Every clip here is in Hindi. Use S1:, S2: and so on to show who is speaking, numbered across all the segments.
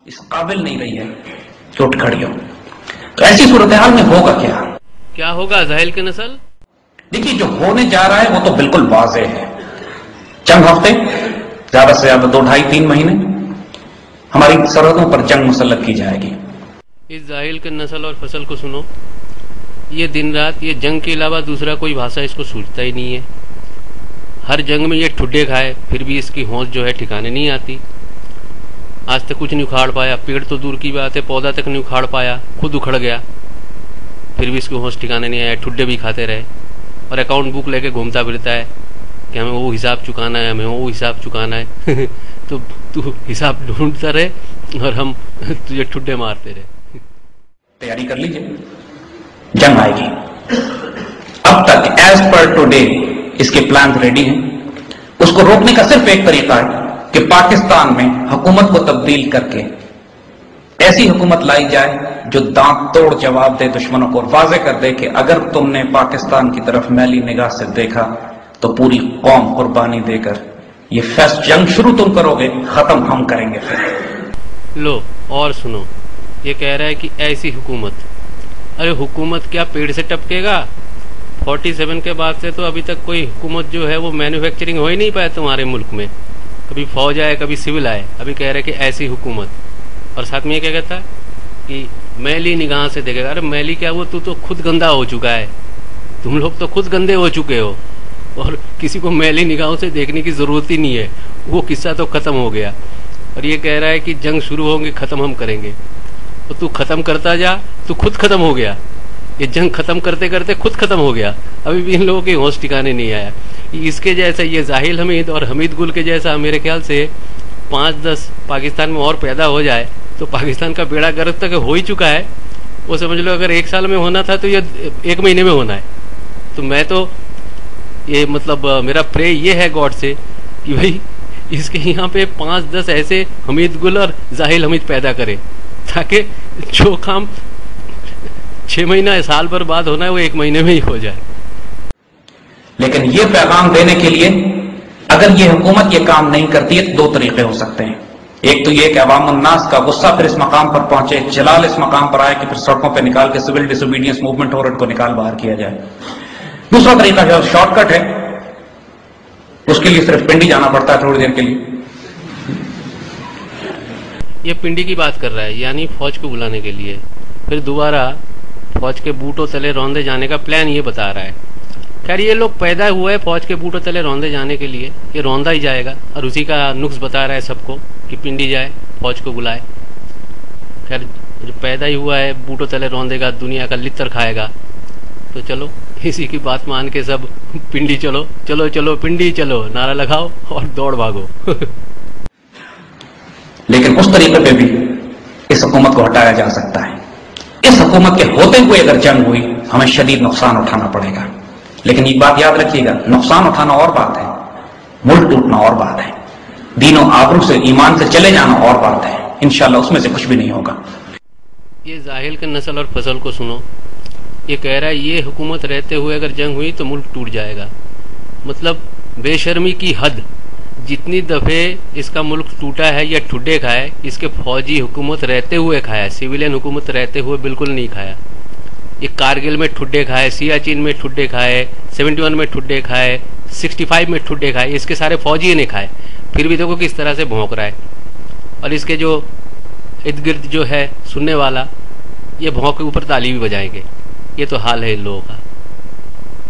S1: इस काबिल नहीं रही है कि उठ खड़ी हो। तो ऐसी सूरत हाल में होगा क्या?
S2: क्या होगा ज़ाहिल की नस्ल?
S1: देखिए, जो होने जा रहा है वो तो बिल्कुल वाज़ेह है। चंद हफ्ते, ज्यादा से ज्यादा 2, 2.5, 3 महीने हमारी सरहदों पर जंग मुसल्लत की जाएगी।
S2: इस ज़ाहिल की नस्ल और फसल को सुनो, ये दिन रात ये जंग के अलावा दूसरा कोई भाषा इसको सूझता ही नहीं है। हर जंग में ये ठुड्डे खाए, फिर भी इसकी होंश जो है ठिकाने नहीं आती। आज तक कुछ नहीं उखाड़ पाया, पेड़ तो दूर की बात है, पौधा तक नहीं उखाड़ पाया, खुद उखड़ गया, फिर भी इसकी होंश ठिकाने नहीं आया। ठुड्डे भी खाते रहे और अकाउंट बुक लेके घूमता फिरता है कि हमें वो हिसाब चुकाना है, हमें वो हिसाब चुकाना है। तो तू हिसाब ढूंढता रहे और हम तुझे ठुड्डे मारते रहे।
S1: तैयारी कर लीजिए, जंग आएगी। अब तक एज पर टुडे इसके प्लान रेडी हैं। उसको रोकने का सिर्फ एक तरीका है कि पाकिस्तान में हुकूमत को तब्दील करके ऐसी हुकूमत लाई जाए जो दांत तोड़ जवाब दे दुश्मनों को और वाजे कर दे कि अगर तुमने पाकिस्तान की तरफ मैली निगाह से देखा तो पूरी कौम कुर्बानी देकर ये फैस्ट जंग शुरू तुम करोगे, खत्म हम करेंगे। फिर
S2: लो और सुनो, ये कह रहा है कि ऐसी हुकूमत, अरे हुकूमत क्या पेड़ से टपकेगा? 47 के बाद से तो अभी तक कोई हुकूमत जो है वो मैन्युफैक्चरिंग हो ही नहीं पाया तुम्हारे मुल्क में। कभी फौज आए, कभी सिविल आए, अभी कह रहे कि ऐसी हुकूमत। और साथ में ये क्या कहता है कि मैली निगाह से देखेगा। अरे मैली क्या, वो तू तो खुद गंदा हो चुका है, तुम लोग तो खुद गंदे हो चुके हो और किसी को मैली निगाहों से देखने की जरूरत ही नहीं है, वो किस्सा तो खत्म हो गया। और ये कह रहा है कि जंग शुरू होंगे, खत्म हम करेंगे। तो तू खत्म करता जा, तू खुद खत्म हो गया। ये जंग खत्म करते करते खुद खत्म हो गया, अभी भी इन लोगों के होश ठिकाने नहीं आया। इसके जैसा ये जाहिल हमीद और हमीद गुल के जैसा मेरे ख्याल से 5-10 पाकिस्तान में और पैदा हो जाए तो पाकिस्तान का बेड़ा गर्क तक हो ही चुका है। वो समझ लो अगर 1 साल में होना था तो ये 1 महीने में होना है। तो मैं तो ये मतलब मेरा प्रे ये है गॉड से कि भाई इसके यहाँ पे 5-10 ऐसे हमीद गुल और जाहिल हमीद पैदा करे ताकि जो काम 6 महीना साल भर बाद होना है वो 1 महीने में ही हो जाए।
S1: लेकिन ये पैगाम देने के लिए अगर ये हुकूमत ये काम नहीं करती है तो 2 तरीके हो सकते हैं। एक तो ये कि अवाम उन्नास का गुस्सा फिर इस मकाम पर पहुंचे, जलाल इस मकाम पर आए कि फिर सड़कों पर निकाल के सिविल डिसोबीडियंस मूवमेंट और इनको निकाल बाहर किया जाए। दूसरा तरीका जो शॉर्टकट है, उसके लिए सिर्फ पिंडी जाना पड़ता है थोड़ी देर के लिए।
S2: ये पिंडी की बात कर रहा है, यानी फौज को बुलाने के लिए, फिर दोबारा फौज के बूटों तले रौंदे जाने का प्लान ये बता रहा है। खैर ये लोग पैदा हुए हैं फौज के बूटों तले रौंदे जाने के लिए, ये रौंदा ही जाएगा और उसी का नुक्स बता रहा है सबको कि पिंडी जाए, फौज को बुलाए। खैर जो पैदा ही हुआ है बूटों तले रौंदेगा, दुनिया का लित्तर खाएगा। तो चलो इसी की बात मान के सब पिंडी चलो चलो चलो पिंडी चलो नारा लगाओ और दौड़ भागो।
S1: लेकिन उस तरीके पे भी इस हुकूमत को हटाया जा सकता है। इस हुकूमत के होते हुए अगर जंग हुई हमें शदीद नुकसान उठाना पड़ेगा। लेकिन एक बात याद रखिएगा, नुकसान उठाना और बात है, मुल्क टूटना और बात है, दीनों आबरू से ईमान से चले जाना और बात है। इंशाल्लाह उसमें से कुछ भी नहीं होगा।
S2: ये जाहिल के नस्ल और फसल को सुनो, ये कह रहा है ये हुकूमत रहते हुए अगर जंग हुई तो मुल्क टूट जाएगा। मतलब बेशर्मी की हद, जितनी दफे इसका मुल्क टूटा है या ठुड्डे खाए, इसके फौजी हुकूमत रहते हुए खाया, सिविलियन हुकूमत रहते हुए बिल्कुल नहीं खाया। ये कारगिल में ठुड्डे खाए, सियाचिन में ठुड्डे खाए, 71 में ठुड्डे खाए, 65 में ठुड्डे खाए, इसके सारे फौजी ने खाए। फिर भी देखो किस तरह से भौंक रहा है। और इसके जो इर्द गिर्द जो है सुनने वाला, ये भौंक के ऊपर ताली भी बजाएंगे। ये तो हाल है इन लोगों का।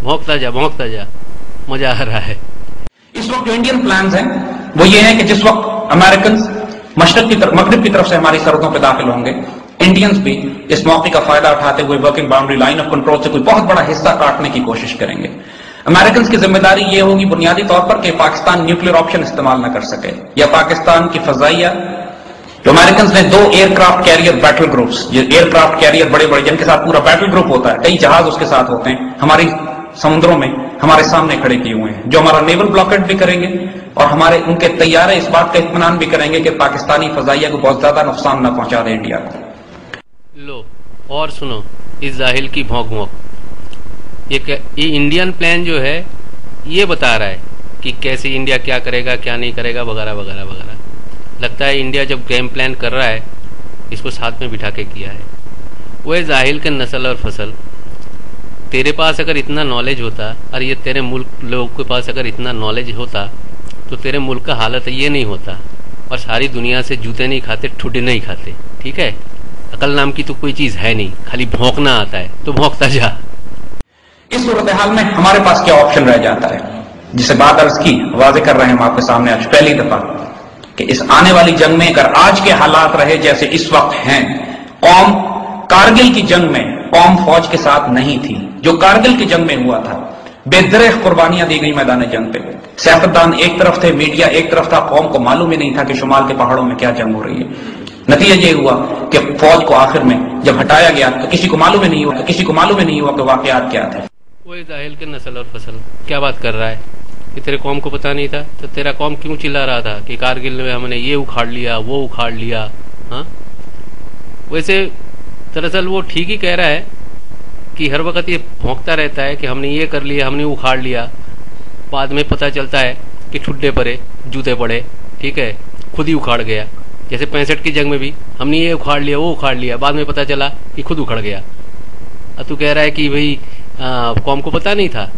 S2: भौंकता जा, मजा आ रहा है।
S1: इस वक्त जो इंडियन प्लान्स हैं वो ये है कि जिस वक्त अमेरिकन मशरक की तरफ, मगरिब की तरफ से हमारी सरहदों पर दाखिल होंगे, इंडियंस भी इस मौके का फायदा उठाते हुए working boundary line of control से कोई बहुत बड़ा हिस्सा काटने की कोशिश करेंगे। अमेरिकन की जिम्मेदारी यह होगी बुनियादी तौर पर कि पाकिस्तान न्यूक्लियर ऑप्शन इस्तेमाल न कर सके, या पाकिस्तान की फजाइया, जो अमेरिकन ने 2 एयरक्राफ्ट कैरियर बैटल ग्रुप्स, ये एयरक्राफ्ट कैरियर बड़े बड़े जिनके साथ पूरा बैटल ग्रुप होता है, कई जहाज उसके साथ होते हैं, हमारी समुद्रों में हमारे सामने खड़े किए हुए हैं, जो हमारा नेवल ब्लॉकेट भी करेंगे और हमारे उनके तैयारे इस बात का इत्मीनान भी करेंगे कि पाकिस्तानी फजाइया को बहुत ज्यादा नुकसान न पहुंचा दे इंडिया को।
S2: लो और सुनो इस जाहिल की भौंक। ये इंडियन प्लान जो है ये बता रहा है कि कैसे इंडिया क्या करेगा क्या नहीं करेगा वगैरह वगैरह वगैरह। लगता है इंडिया जब गेम प्लान कर रहा है इसको साथ में बिठा के किया है। वो जाहिल के नस्ल और फसल, तेरे पास अगर इतना नॉलेज होता और ये तेरे मुल्क लोगों के पास अगर इतना नॉलेज होता तो तेरे मुल्क का हालत ये नहीं होता और सारी दुनिया से जूते नहीं खाते, ठुड्डे नहीं खाते। ठीक है, अकल नाम की तो कोई चीज है नहीं, खाली भौंकना आता है तो भौंकता जा।
S1: इस सूरत हाल में हमारे पास क्या ऑप्शन रह जाता है, जिसे बात अर्ज की वाज़ेह कर रहे हैं हम आपके सामने आज पहली दफा कि इस आने वाली जंग में अगर आज के हालात रहे जैसे इस वक्त हैं, कौम कारगिल की जंग में कौम फौज के साथ नहीं थी। जो कारगिल की जंग में हुआ था, बेदरेह कुर्बानियां दी गई मैदान जंग पे। सियासतदान एक तरफ थे, मीडिया एक तरफ था, कौम को मालूम ही नहीं था कि शुमाल के पहाड़ों में क्या जंग हो रही है। नतीजा ये हुआ कि फौज को आखिर में जब हटाया गया तो किसी को मालूम ही नहीं हुआ कि वाकयात क्या थे।
S2: वही जाहिल के नस्ल और फसल क्या बात कर रहा है कि तेरे कौम को पता नहीं था, तो तेरा कौम क्यों चिल्ला रहा था कि कारगिल में हमने ये उखाड़ लिया वो उखाड़ लिया। हाँ, वैसे दरअसल वो ठीक ही कह रहा है कि हर वक्त ये भौंकता रहता है कि हमने ये कर लिया, हमने उखाड़ लिया, बाद में पता चलता है कि ठुड्डे पड़े, जूते पड़े, ठीक है, खुद ही उखाड़ गया। जैसे 65 की जंग में भी हमने ये उखाड़ लिया वो उखाड़ लिया, बाद में पता चला कि खुद उखड़ गया। अब तू कह रहा है कि भाई कौम को पता नहीं था।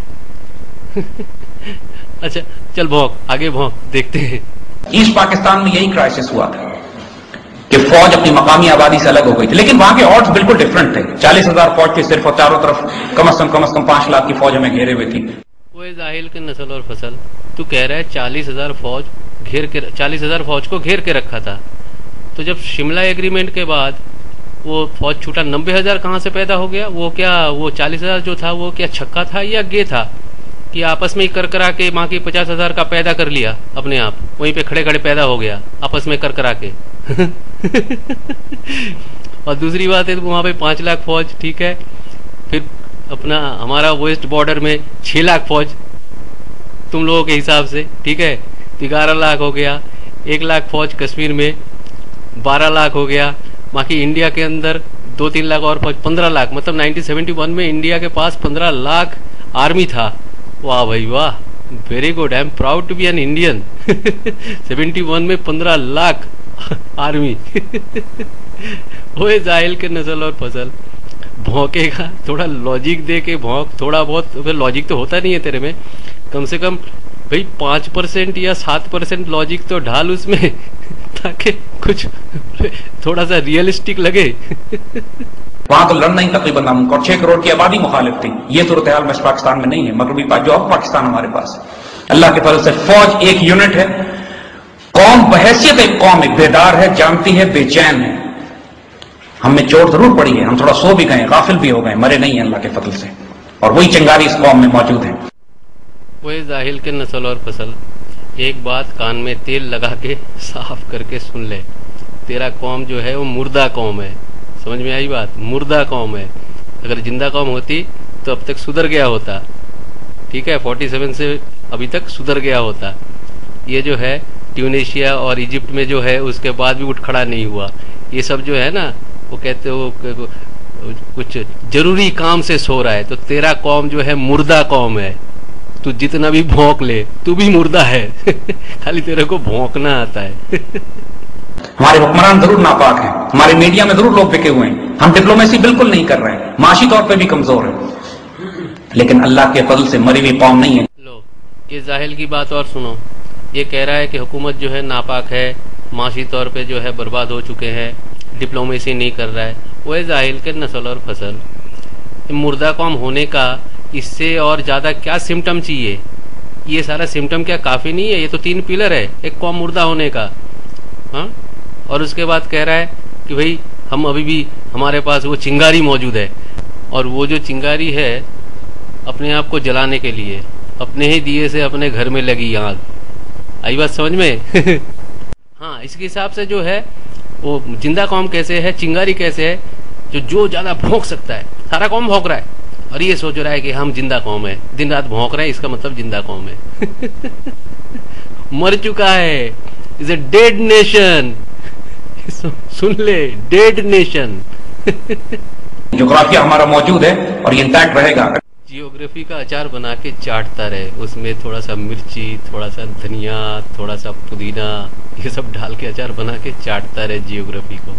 S2: अच्छा चल भौंक, आगे भौंक, देखते हैं।
S1: ईस्ट पाकिस्तान में यही क्राइसिस हुआ था कि फौज अपनी मकामी आबादी से अलग हो गई थी, लेकिन वहां के ऑड्स बिल्कुल डिफरेंट थे। 40,000 फौज थी सिर्फ, और चारों तरफ कम से कम 5 लाख की फौज हमें घेरे हुए थी।
S2: वो जाहिल के नस्ल और फसल, तू कह रहा है 40,000 फौज को घेर के रखा था। तो जब शिमला एग्रीमेंट के बाद वो फौज छूटा, 90,000 कहाँ से पैदा हो गया? वो क्या वो 40,000 जो था वो क्या छक्का था या गे था कि आपस में ही कर करा के बाकी 50,000 का पैदा कर लिया अपने आप, वहीं पे खड़े खड़े पैदा हो गया आपस में कर करा के। और दूसरी बात है तो वहां पे 5 लाख फौज, ठीक है, फिर अपना हमारा वेस्ट बॉर्डर में 6 लाख फौज तुम लोगों के हिसाब से, ठीक है, 11 लाख हो गया। 1 लाख फौज कश्मीर में, 12 लाख हो गया। बाकी इंडिया के अंदर 2-3 लाख और फौज, 15 लाख। मतलब 1971 में इंडिया के पास 15 लाख आर्मी था। वाह भाई वाह, very good, I am proud to be an Indian. 71 में 15 लाख आर्मी। वो जाहिल के नस्ल और फसल, भौंकेगा, थोड़ा लॉजिक दे के भौंक, थोड़ा बहुत लॉजिक तो होता नहीं है तेरे में, कम से कम भाई 5% या 7% लॉजिक तो ढाल उसमें, ताकि कुछ थोड़ा सा रियलिस्टिक लगे।
S1: वहां तो लड़ना ही तकरीबन नामुमकिन, और 6 करोड़ की आबादी मुखालिफ थी। ये सूरत हाल में पाकिस्तान में नहीं है, मगरबी जो अब पाकिस्तान हमारे पास, अल्लाह के फजल से फौज एक यूनिट है, कौम बहैसियत एक कौम एक बेदार है, जानती है, बेचैन है। हमें चोट जरूर पड़ी है, हम थोड़ा सो भी गए, गाफिल भी हो गए, मरे नहीं है अल्लाह के फजल से, और वही चिंगारी इस कौम में मौजूद है।
S2: वही जाहिल के नस्ल और फसल, एक बात कान में तेल लगा के साफ करके सुन ले, तेरा कौम जो है वो मुर्दा कौम है। समझ में आई बात? मुर्दा कौम है। अगर जिंदा कौम होती तो अब तक सुधर गया होता, ठीक है, 47 से अभी तक सुधर गया होता। ये जो है ट्यूनीशिया और इजिप्ट में जो है उसके बाद भी उठ खड़ा नहीं हुआ। ये सब जो है ना, वो कहते हो कुछ जरूरी काम से सो रहा है, तो तेरा कौम जो है मुर्दा कौम है। तू जितना भी भौंक ले, तू भी मुर्दा है। खाली तेरे को भौंकना आता है।
S1: हमारे हुक्मरान जरूर नापाक हैं, हमारे मीडिया में जरूर लोग बिके हुए हैं, हम डिप्लोमेसी बिल्कुल नहीं कर रहे हैं, माशी तौर पे भी कमजोर है, लेकिन अल्लाह के फजल से मरी हुई कौम नहीं है।
S2: लो, ये जाहिल की बात और सुनो। ये कह रहा है कि हुकूमत जो है नापाक है, माशी तौर पे जो है बर्बाद हो चुके हैं, डिप्लोमेसी नहीं कर रहा है। वो जाहिल के नस्ल और फसल, मुर्दा कौम होने का इससे और ज्यादा क्या सिम्टम चाहिए? ये सारा सिम्टम क्या काफी नहीं है? ये तो 3 पिलर है एक कौम मुर्दा होने का। हाँ, और उसके बाद कह रहा है कि भाई हम अभी भी हमारे पास वो चिंगारी मौजूद है, और वो जो चिंगारी है अपने आप को जलाने के लिए, अपने ही दिए से अपने घर में लगी आग। आई बात समझ में? हाँ, इसके हिसाब से जो है वो जिंदा कौम कैसे है, चिंगारी कैसे है, जो ज्यादा भौंक सकता है। सारा कौम भौंक रहा है और ये सोच रहा है कि हम जिंदा कौम है, दिन रात भौंक रहे हैं, इसका मतलब जिंदा कौम है। मर चुका है, इज ए डेड नेशन। सुन ले, डेड नेशन।
S1: ज्योग्राफिया हमारा मौजूद है और ये इंटैक्ट रहेगा।
S2: जी जियोग्राफी का अचार बना के चाटता रहे, उसमें थोड़ा सा मिर्ची, थोड़ा सा धनिया, थोड़ा सा पुदीना, ये सब डाल के अचार बना के चाटता रहे जियोग्राफी को।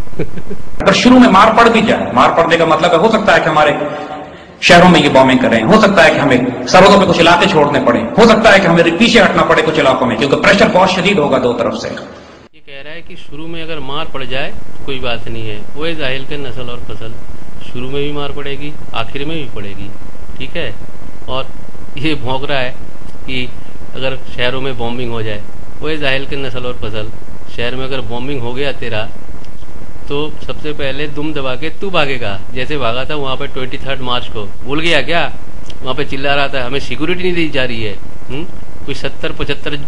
S1: अगर शुरू में मार पड़ भी जाए, मार पड़ने का मतलब है हो सकता है कि हमारे शहरों में ये बॉम्बिंग करें, हो सकता है कि हमें सरहदों पे कुछ इलाके छोड़ने पड़े, हो सकता है कि हमें पीछे हटना पड़े कुछ इलाकों में, क्योंकि प्रेशर बहुत शदीद होगा दो तरफ से।
S2: ये कह रहा है कि शुरू में अगर मार पड़ जाए तो कोई बात नहीं है, वो जाहिल के नस्ल और फसल, शुरू में भी मार पड़ेगी, आखिर में भी पड़ेगी, ठीक है। और ये भौंक रहा है कि अगर शहरों में बॉम्बिंग हो जाए, वो जाहिल के नस्ल और फसल, शहर में अगर बॉम्बिंग हो गया तेरा तो सबसे पहले दुम दबा के तू भागेगा, जैसे भागा था वहाँ पे 23 मार्च को। भूल गया क्या? वहाँ पे चिल्ला रहा था हमें सिक्योरिटी नहीं दी जा रही है। कोई 70-75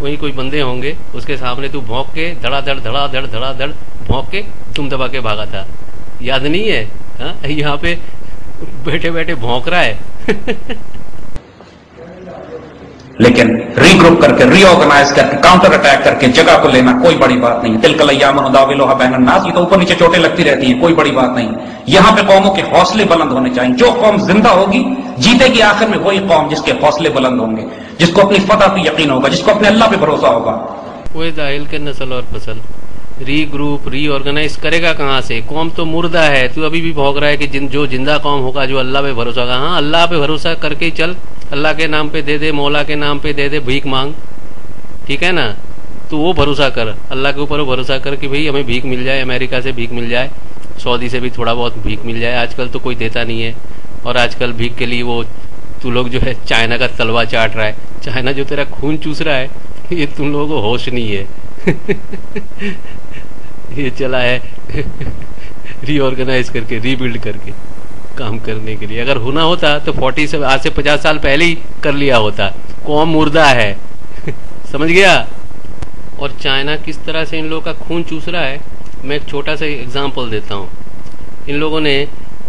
S2: वही कोई बंदे होंगे, उसके सामने तू भौंक के धड़ाधड़ भौंक के दुम दबा के भागा था, याद नहीं है? हाँ, यहाँ पे बैठे बैठे भौंक रहा है।
S1: लेकिन रीग्रुप करके, रीऑर्गेनाइज करके, काउंटर अटैक करके जगह को लेना कोई बड़ी बात नहीं। तिलकल अय्यामुन नुदाविलुहा बैनन नास, ये तो ऊपर नीचे चोटें लगती रहती हैं, कोई बड़ी बात नहीं। यहां पे कौमों के हौसले बुलंद होने चाहिए। जो कौम जिंदा होगी जीतेगी आखिर में वही कौम जिसके हौसले बुलंद होंगे, जिसको अपनी फतह पे यकीन होगा, जिसको अपने अल्लाह पे भरोसा होगा।
S2: वो जाहिल के नस्ल और फसल रीग्रुप रीऑर्गेनाइज करेगा कहाँ से? कौम तो मुर्दा है। तू अभी भी भौंक रहा है कि जो जिंदा कौम होगा, जो अल्लाह पे भरोसा होगा। हाँ, अल्लाह पे भरोसा करके चल, अल्लाह के नाम पे दे दे, मौला के नाम पे दे दे, भीख मांग, ठीक है ना? तो वो भरोसा कर, अल्लाह के ऊपर भरोसा कर कि भाई हमें भीख मिल जाए, अमेरिका से भीख मिल जाए, सऊदी से भी थोड़ा बहुत भीख मिल जाए। आजकल तो कोई देता नहीं है, और आजकल भीख के लिए वो तू लोग जो है चाइना का तलवा चाट रहा है। चाइना जो तेरा खून चूस रहा है, ये तुम लोगों को होश नहीं है। ये चला है रीऑर्गेनाइज करके, रीबिल्ड करके काम करने के लिए। अगर होना होता तो 40 से आज से 50 साल पहले ही कर लिया होता। कौम मुर्दा है। समझ गया? और चाइना किस तरह से इन लोगों का खून चूस रहा है, मैं एक छोटा सा एग्जांपल देता हूँ। इन लोगों ने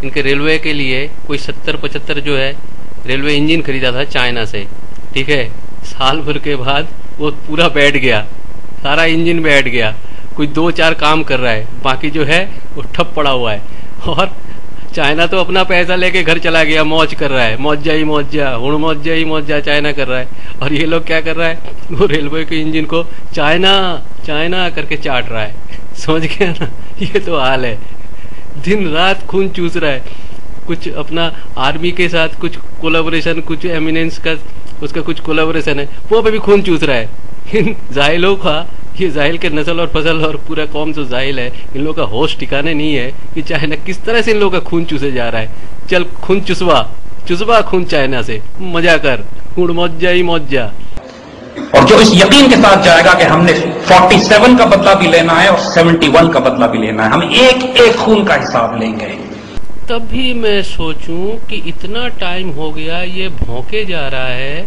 S2: इनके रेलवे के लिए कोई 70-75 जो है रेलवे इंजन खरीदा था चाइना से, ठीक है। साल भर के बाद वो पूरा बैठ गया, सारा इंजन बैठ गया, कोई 2-4 काम कर रहा है, बाकी जो है वो ठप पड़ा हुआ है। और चाइना तो अपना पैसा लेके घर चला गया, मौज कर रहा है, मौजा ही मौजा, हुण मौजा ही मौजा चाइना कर रहा है। और ये लोग क्या कर रहा है, वो रेलवे के इंजन को चाइना चाइना करके चाट रहा है। समझ गया ना? ये तो हाल है, दिन रात खून चूस रहा है। कुछ अपना आर्मी के साथ कुछ कोलैबोरेशन, कुछ एमिनेंस का उसका कुछ कोलैबोरेशन है, वो पे भी खून चूस रहा है। इन जाहिलों का, ये जाहिल के नस्ल और फसल और पूरा कौम जो जाहिल है, इन लोगों का होश ठिकाने नहीं है कि चाइना किस तरह से इन लोगों का खून चूसे जा रहा है। चल खून चुसवा खून चाइना से, मजा कर, खून मौजा ही मौजा।
S1: और जो इस यकीन के साथ जाएगा कि हमने 47 का बदला भी लेना है और 71 का बदला भी लेना है, हम एक एक खून का हिसाब लेंगे।
S2: तभी मैं सोचूं कि इतना टाइम हो गया, ये भौंके जा रहा है,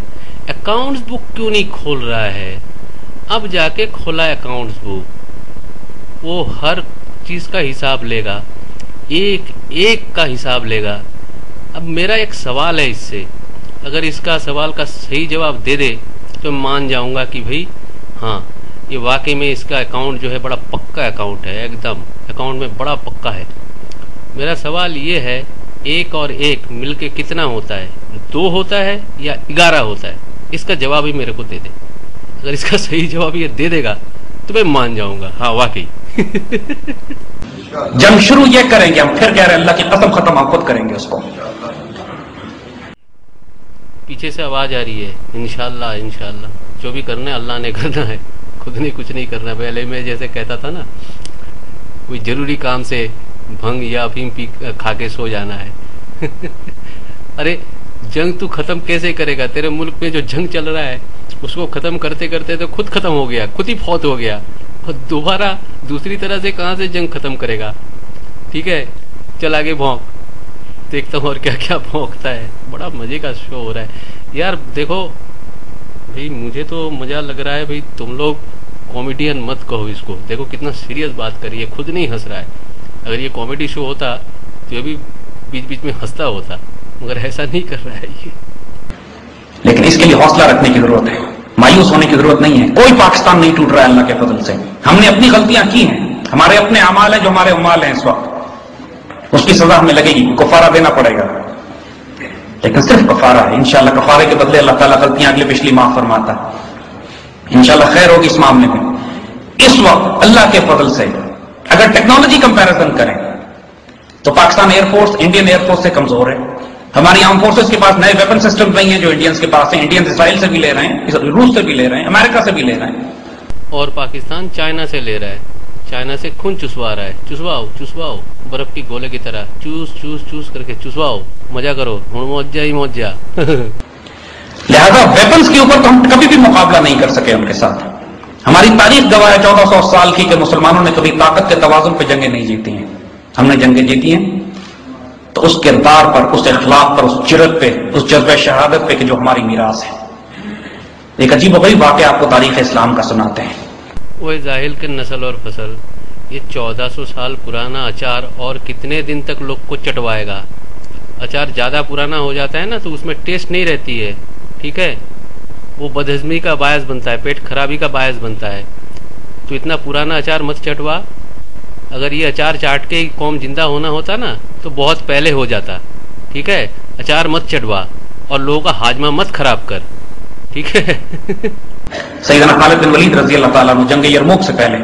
S2: अकाउंट्स बुक क्यों नहीं खोल रहा है? अब जाके खोला अकाउंट्स बुक, वो हर चीज का हिसाब लेगा, एक एक का हिसाब लेगा। अब मेरा एक सवाल है इससे, अगर इसका सवाल का सही जवाब दे दे तो मान जाऊंगा कि भाई हाँ, ये वाकई में इसका अकाउंट जो है बड़ा पक्का अकाउंट है, एकदम अकाउंट में बड़ा पक्का है। मेरा सवाल ये है, 1 और 1 मिलके कितना होता है? 2 होता है या 11 होता है? इसका जवाब ही मेरे को दे दे। अगर इसका सही जवाब ये दे देगा तो मैं मान जाऊंगा, हाँ वाकई।
S1: जब शुरू ये करेंगे हम, फिर कह रहे अल्लाह की कसम खत्म हम खुद करेंगे उसको।
S2: पीछे से आवाज आ रही है, इंशाल्लाह इंशाल्लाह, जो भी करना है अल्लाह ने करना है, खुद ने कुछ नहीं करना। पहले मैं जैसे कहता था ना, कोई जरूरी काम से भंग या अफीम पी खा के सो जाना है। अरे जंग तू खत्म कैसे करेगा? तेरे मुल्क में जो जंग चल रहा है उसको खत्म करते करते तो खुद खत्म हो गया, खुद ही फौत हो गया, और दोबारा दूसरी तरह से कहां से जंग खत्म करेगा? ठीक है, चल आगे भौंक, देखता हूँ और क्या क्या भौंकता है। बड़ा मजे का शो हो रहा है यार। देखो भाई, मुझे तो मजा लग रहा है भाई, तुम लोग कॉमेडियन मत कहो इसको। देखो कितना सीरियस बात करी है, खुद नहीं हंस रहा है। अगर ये कॉमेडी शो होता तो ये भी बीच बीच में हंसता होता, मगर ऐसा नहीं कर रहा है ये।
S1: लेकिन इसके लिए हौसला रखने की जरूरत है, मायूस होने की जरूरत नहीं है। कोई पाकिस्तान नहीं टूट रहा है अल्लाह के फजल से। हमने अपनी गलतियां की हैं, हमारे अपने अमाल हैं जो हमारे उमाल हैं इस वक्त, उसकी सजा हमें लगेगी, कुफारा देना पड़ेगा। लेकिन सिर्फ कफारा है। इंशाल्लाह कफारे के बदले अल्लाह ताला गलतियां अगले पिछली माफ फरमाता है। इंशाल्लाह खैर होगी इस मामले में। इस वक्त अल्लाह के फजल से अगर टेक्नोलॉजी कंपैरिजन करें तो पाकिस्तान एयरफोर्स इंडियन एयरफोर्स से कमजोर है। हमारी आर्म फोर्सेस के पास नए वेपन सिस्टम नहीं है जो इंडियंस के पास है। इंडियंस इसराइल से भी ले रहे हैं, रूस से भी ले रहे हैं, अमेरिका से भी ले रहे हैं,
S2: और पाकिस्तान चाइना से ले रहा है। चाइना से खून चुसवा रहा है। चुसवाओ चुसवाओ, बर्फ की गोले की तरह चूस चूस चूस करके चुसवाओ, मजा करो, हुण मौजा ही मौजा।
S1: लिहाजा वेपन्स के ऊपर तो हम कभी भी मुकाबला नहीं कर सके उनके साथ। हमारी तारीख गवाह है 1400 साल की कि मुसलमानों ने कभी ताकत के तवाजुन पे जंगें नहीं जीती हैं। हमने जंगें जीती हैं तो उस किरदार पर, उस इखलाक पर, उस जुर्रत पे, उस जज्बे शहादत पे कि जो हमारी मीरास है। एक अजीब व गरीब वाक़या आपको तारीख इस्लाम का सुनाते हैं।
S2: वो जाहिल के नस्ल और फसल, ये 1400 साल पुराना अचार और कितने दिन तक लोग को चटवाएगा। अचार ज्यादा पुराना हो जाता है ना तो उसमें टेस्ट नहीं रहती है, ठीक है, वो बदहजमी का बायस बनता है, पेट खराबी का बायस बनता है। तो इतना पुराना अचार मत चटवा। अगर ये अचार चाट के कौम जिंदा होना होता ना तो बहुत पहले हो जाता, ठीक है। अचार मत चटवा और लोगों का हाजमा मत खराब कर, ठीक है।
S1: सैयदना खालिद बिन वलीद रजी अल्लाह ताला अन्हु जंग यरमुक से पहले,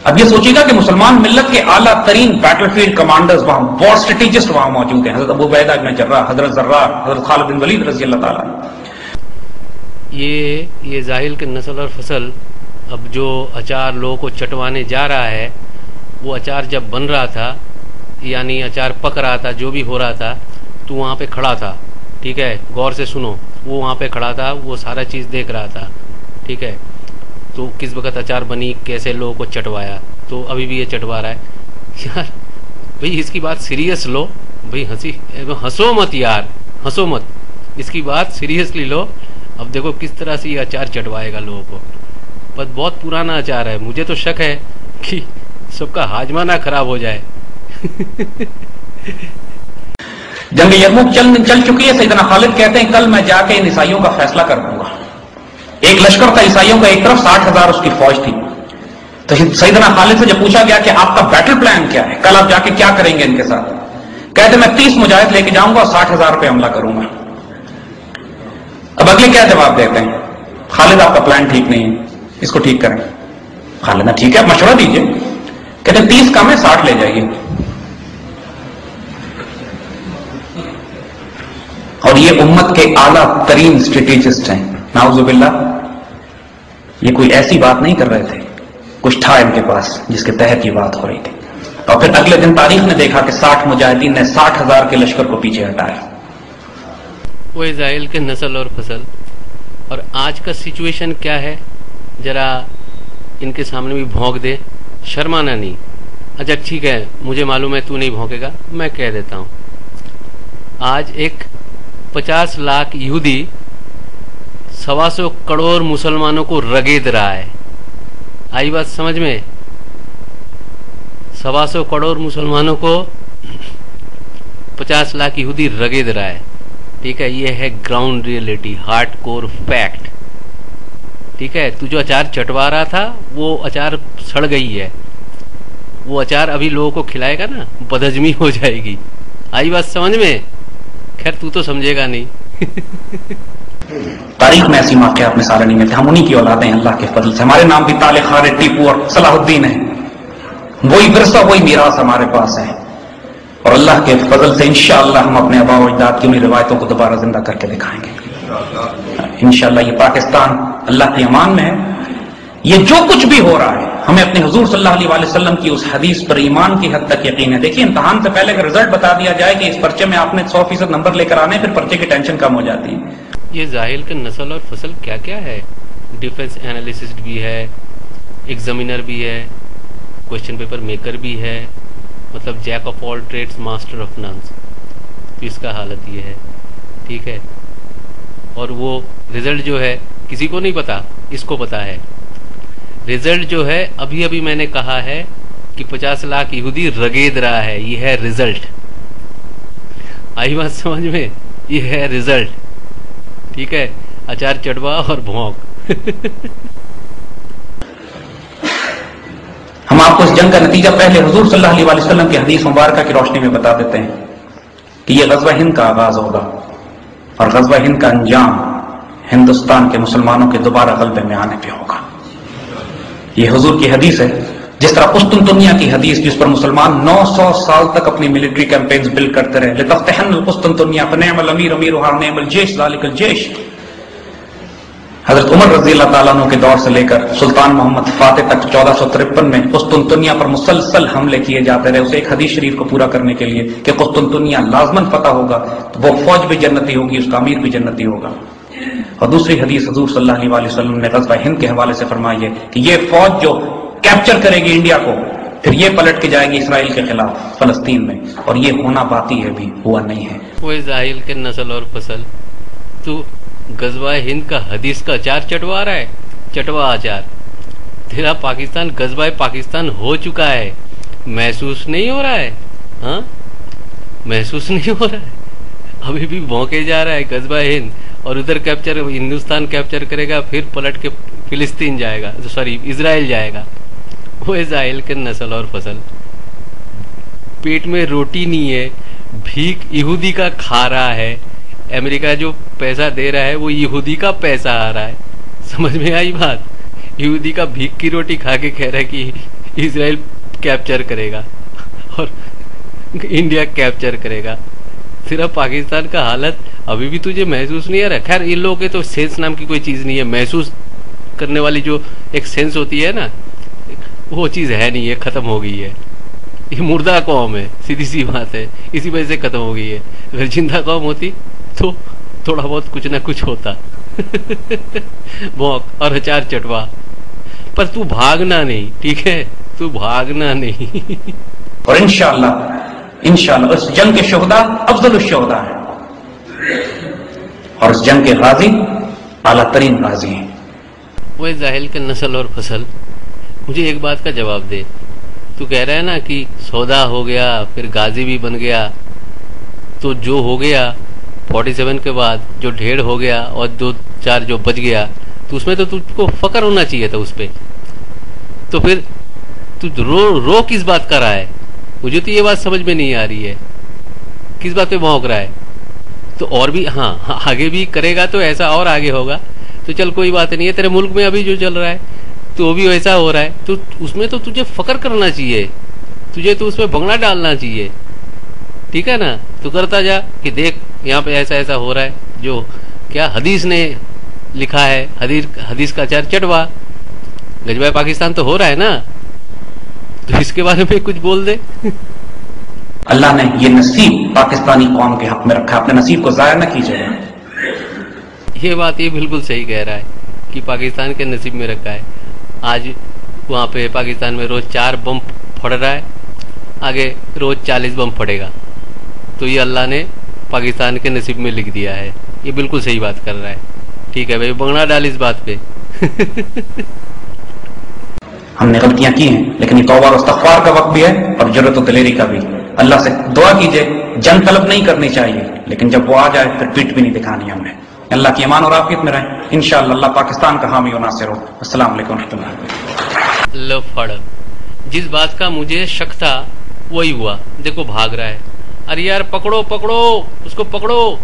S1: अब ये सोचिएगा कि मुसलमान मिल्लत के आला तरीन बैटलफील्ड कमांडर्स वहां, वॉर स्ट्रेटेजिस्ट वहां मौजूद हैं। हजरत अबू उबैदा इब्न जर्राह, हजरत जर्रार, हजरत खालिद बिन वलीद रजी अल्लाह ताला।
S2: ये जाहिल के नस्ल और फसल अब जो अचार लोगों को चटवाने जा रहा है, वो अचार जब बन रहा था, यानी अचार पक रहा था, जो भी हो रहा था, तो वहां पे खड़ा था, ठीक है। गौर से सुनो, वो वहां पे खड़ा था, वो सारा चीज देख रहा था, ठीक है। तो किस वक्त अचार बनी, कैसे लोगों को चटवाया, तो अभी भी ये चटवा रहा है। यार भाई इसकी बात सीरियस लो भाई, हंसो मत यार, हंसो मत, इसकी बात सीरियसली लो। अब देखो किस तरह से ये अचार चटवाएगा लोगों को। पर बहुत पुराना अचार है, मुझे तो शक है कि सबका हाजमा ना खराब हो जाए।
S1: जंग यरमुक चल चुकी है। सैयदना खालिद कहते हैं कल मैं जाके इन ईसाइयों का फैसला कर दूंगा। एक लश्कर था ईसाइयों का, एक तरफ 60,000 उसकी फौज थी। तो सैयदना खालिद से जब पूछा गया कि आपका बैटल प्लान क्या है, कल आप जाके क्या करेंगे इनके साथ, कहते मैं 30 मुजाहिद लेके जाऊंगा और 60,000 रुपये हमला करूंगा। अब अगले क्या जवाब देते हैं, खालिद आपका प्लान ठीक नहीं है, इसको ठीक करें। खालिद ना ठीक है, मशवरा दीजिए। कहते 30 कम है, 60 ले जाइए। और ये उम्मत के आला तरीन स्ट्रेटेजिस्ट हैं, नाउजुबिल्लाह। ये कोई ऐसी बात नहीं कर रहे थे, कुछ था इनके पास जिसके तहत ये बात हो रही थी। और फिर अगले दिन तारीख ने देखा कि 60 मुजाहिदीन ने 60,000 के लश्कर को पीछे हटाया।
S2: वो इज़राइल के नस्ल और फसल। और आज का सिचुएशन क्या है, जरा इनके सामने भी भौंक दे, शर्माना नहीं। अच्छा ठीक है, मुझे मालूम है तू नहीं भौंकेगा, मैं कह देता हूं। आज एक 50 लाख यहूदी 125 करोड़ मुसलमानों को रगेद रहा है। आई बात समझ में? 125 करोड़ मुसलमानों को 50 लाख यहूदी रगेद रहा है, ठीक है। ये है ground reality, hard core fact, ठीक है। तू जो अचार चटवा रहा था वो अचार सड़ गई है, वो अचार अभी लोगों को खिलाएगा ना, बदहजमी हो जाएगी। आई बात समझ में? खैर तू तो समझेगा नहीं।
S1: तारीख में ऐसी वाक़यात मिसालें नहीं मिलती। हम उन्हीं की औलादें हैं अल्लाह के फजल से। हमारे नाम भी ताले, खालिद, टीपू और सलाहुद्दीन है। वही विरसा, वही मीरास हमारे पास है। और अल्लाह के फजल से इंशाअल्लाह हम अपने आबा व अजदाद की उन्हीं रिवायतों को दोबारा जिंदा करके दिखाएंगे इंशाअल्लाह। ये पाकिस्तान अल्लाह की अमान में है। ये जो कुछ भी हो रहा है, हमें अपने हुजूर सल्लल्लाहु अलैहि वसल्लम की उस हदीस पर ईमान की हद तक यकीन है। देखिए, इम्तिहान से पहले अगर रिजल्ट बता दिया जाए कि इस पर्चे में आपने 100% नंबर लेकर आने, फिर पर्चे की टेंशन कम हो जाती है।
S2: ये जाहिल के नस्ल और फसल क्या क्या है, डिफेंस एनालिसिस्ट भी है, एग्जामिनर भी है, क्वेश्चन पेपर मेकर भी है, मतलब jack of all trades master of nones. तो इसका हालत ये है, ठीक है। और वो रिजल्ट जो है किसी को नहीं पता, इसको पता है। रिजल्ट जो है अभी अभी मैंने कहा है कि 50 लाख यहूदी रगेद रहा है, ये है रिजल्ट। आई बात समझ में? ये है रिजल्ट, ठीक है। अचार चटवा और भौंक।
S1: हम आपको इस जंग का नतीजा पहले हुजूर सल्लल्लाहु अलैहि वसल्लम की हदीस मुबारका की रोशनी में बता देते हैं। कि यह गज़वा हिंद का आगाज होगा और गज़वा हिंद का अंजाम हिंदुस्तान के मुसलमानों के दोबारा गलबे में आने पे होगा। ये हुजूर की हदीस है। जिस तरह कुस्तुनतुनिया की हदीस, जिस पर मुसलमान 900 साल तक अपनी मिलिट्री कैंपेन्स बिल्ड करते रहे, लितफ्तहन्नुल कुस्तुनतुनिया फनिअमल अमीर अमीरुहा निअमल जैश ज़ालिकल जैश। हजरत उमर रज़ी अल्लाह ताला अन्हु के दौर से लेकर सुल्तान मोहम्मद फातिह तक 1453 में कुस्तुनतुनिया पर मुसलसल हमले किए जाते रहे। उसे एक हदीस शरीफ को पूरा करने के लिए कि कुस्तुनतुनिया लाजमन फतह होगा, तो वो फौज भी जन्नती होगी, उसका अमीर भी जन्नती होगा। और दूसरी हदीस हुजूर सल्लल्लाहु अलैहि वसल्लम ने गज़वा हिंद के हवाले से फरमाई है कि ये फौज जो कैप्चर करेगी इंडिया को, फिर ये पलट के जाएगी इसराइल के खिलाफ फलस्तीन में, और ये होना बाकी है, भी हुआ नहीं है।
S2: वो इज़राइल के नस्ल और फसल, तू गज़वा हिंद का हदीस का अचार चटवा रहा है, चटवा अचार। तेरा पाकिस्तान गज़वा पाकिस्तान हो चुका है, महसूस नहीं हो रहा है? हाँ, महसूस नहीं हो रहा है? अभी भी भौंके जा रहा है गज़वा हिंद, और उधर कैप्चर हिंदुस्तान कैप्चर करेगा, फिर पलट के फिलिस्तीन जाएगा, सॉरी इजराइल जाएगा। वो इजराइल के नस्ल और फसल, पेट में रोटी नहीं है, भीख यहूदी का खा रहा है। अमेरिका जो पैसा दे रहा है वो यहूदी का पैसा आ रहा है। समझ में आई बात? यहूदी का भीख की रोटी खा के कह रहा है कि इजराइल कैप्चर करेगा और इंडिया कैप्चर करेगा। सिर्फ पाकिस्तान का हालत अभी भी तुझे महसूस नहीं आ रहा? खैर, इन लोगों के तो सेंस नाम की कोई चीज नहीं है, महसूस करने वाली जो एक सेंस होती है ना, वो चीज है नहीं है, खत्म हो गई है। ये मुर्दा कौम है, सीधी सी बात है, इसी वजह से खत्म हो गई है। अगर जिंदा कौम होती तो थोड़ा बहुत कुछ ना कुछ होता। भौंक और अचार चटवा, पर तू भागना नहीं, ठीक है? तू भागना नहीं।
S1: और इंशाअल्लाह इस जंग के शुहदा अफजल शुहदा है, और इस जंग के गाजी आला तरीन गाजी हैं।
S2: वो जाहिल के नस्ल और फसल, मुझे एक बात का जवाब दे। तू कह रहा है ना कि सौदा हो गया, फिर गाजी भी बन गया, तो जो हो गया 47 के बाद जो ढेर हो गया और 2-4 जो बच गया, तो उसमें तो तुझको फकर होना चाहिए था उस पे। तो फिर तू रो किस बात का रहा है? मुझे तो ये बात समझ में नहीं आ रही है, किस बात पे भौंक रहा है? तो और भी हाँ, आगे भी करेगा तो ऐसा और आगे होगा, तो चल कोई बात नहीं है। तेरे मुल्क में अभी जो चल रहा है तो भी वैसा हो रहा है, तो उसमें तो तुझे फकर करना चाहिए, तुझे तो उसमें भंगड़ा डालना चाहिए, ठीक है ना? तो करता जा कि देख यहाँ पे ऐसा ऐसा हो रहा है, जो क्या हदीस ने लिखा है, हदीस का अचार चटवा। गज़वा पाकिस्तान तो हो रहा है ना, तो इसके बारे में कुछ बोल दे।
S1: अल्लाह ने ये नसीब पाकिस्तानी कौम के हक में रखा, अपने नसीब को जाया न कीजिएगा।
S2: ये बात ये बिल्कुल सही कह रहा है कि पाकिस्तान के नसीब में रखा है। आज वहाँ पे पाकिस्तान में रोज 4 बम फट रहा है, आगे रोज 40 बम फटेगा, तो ये अल्लाह ने पाकिस्तान के नसीब में लिख दिया है। ये बिल्कुल सही बात कर रहा है, ठीक है भाई, बंगड़ा डाल इस बात पे।
S1: हमने गलतियां की हैं, लेकिन ये तौबा और इस्तग़फ़ार का वक्त भी है और जुर्रत और दिलेरी का भी। अल्लाह से दुआ कीजिए, जंग तलब नहीं करनी चाहिए, लेकिन जब वो आ जाए फिर पीठ भी नहीं दिखानी हमने। अल्लाह की अमान और आफियत में रहे इंशाअल्लाह। अल्लाह पाकिस्तान का हामी और नासिर हो। अस्सलाम वालेकुम रहमतुल्लाह।
S2: फड़, जिस बात का मुझे शक था वही हुआ। देखो भाग रहा है, अरे यार पकड़ो पकड़ो उसको, पकड़ो।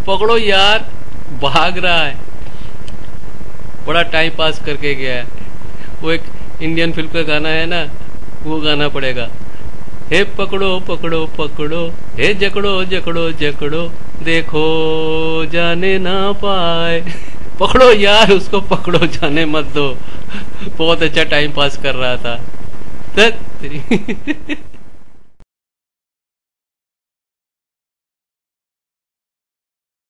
S2: पकड़ो यार, भाग रहा है, बड़ा टाइम पास करके गया है। वो एक इंडियन फिल्म का गाना है ना, वो गाना पड़ेगा, हे पकड़ो पकड़ो पकड़ो, हे जकड़ो जकड़ो जकड़ो, देखो जाने ना पाए। पकड़ो यार उसको, पकड़ो, जाने मत दो। बहुत अच्छा टाइम पास कर रहा था।